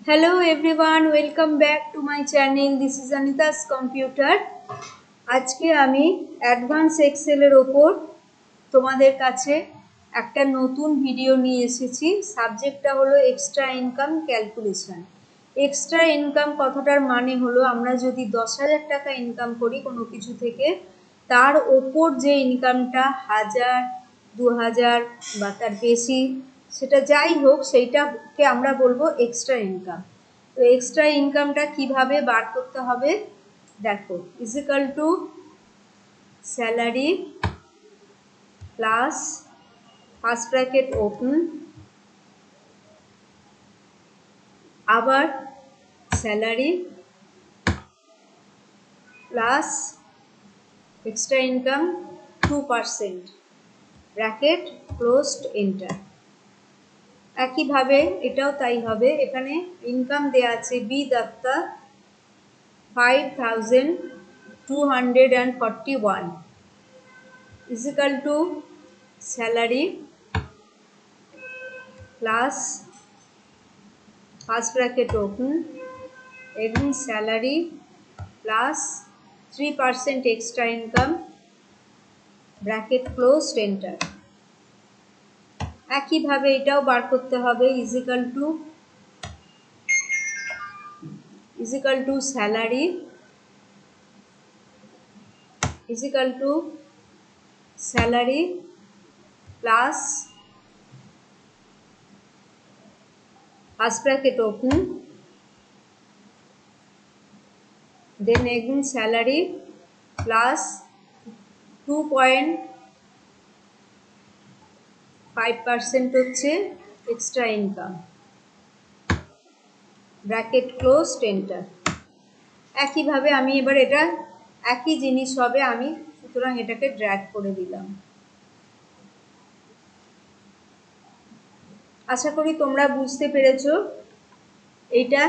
Hello everyone, welcome back to my channel. This is Anita's Computer. আজকে আমি advance এক্সেলের ওপর তোমাদের কাছে একটা নতুন ভিডিও নিয়ে এসেছি। সাবজেক্টটা হলো extra income calculation. Extra income কথাটার মানে হলো আমরা যদি 10,000 টাকা ইনকাম করি কোনো কিছু থেকে, তার ওপর যে ইনকামটা 1000, 2000 বা তার বেশি, সেটা যাই হোক, সেইটাকে আমরা বলবো এক্সট্রা ইনকাম। তো এক্সট্রা ইনকামটা কিভাবে বার করতে হবে দেখো, equal to salary plus first bracket open, আবার salary plus extra income 2% bracket closed enter. একইভাবে এটাও তাই হবে। এখানে ইনকাম দেয়া আছে B Dutta 5,241 equal to salary plus first bracket open এবং salary plus 3% extra income bracket closed enter. একইভাবে এটাও বার করতে হবে, equal to salary plus first bracket open then again salary plus 2.5% হচ্ছে extra income bracket closed enter. একইভাবে আমি এবার এটা একই জিনিস হবে, আমি সুতরাং এটাকে ড্র্যাগ করে দিলাম। আশা করি তোমরা বুঝতে পেরেছো এটা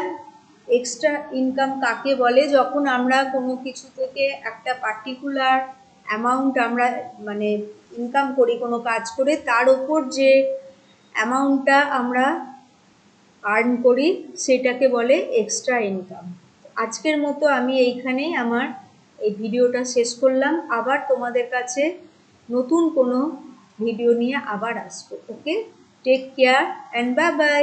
এক্সট্রা ইনকাম কাকে বলে। যখন আমরা কোনো কিছু থেকে একটা পার্টিকুলার অ্যামাউন্ট আমরা মানে ইনকাম করি কোনো কাজ করে, তার ওপর যে অ্যামাউন্টটা আমরা আর্ন করি সেটাকে বলে এক্সট্রা ইনকাম। আজকের মতো আমি এইখানেই আমার এই ভিডিওটা শেষ করলাম। আবার তোমাদের কাছে নতুন কোনো ভিডিও নিয়ে আবার আসবো। Okay, take care and bye by.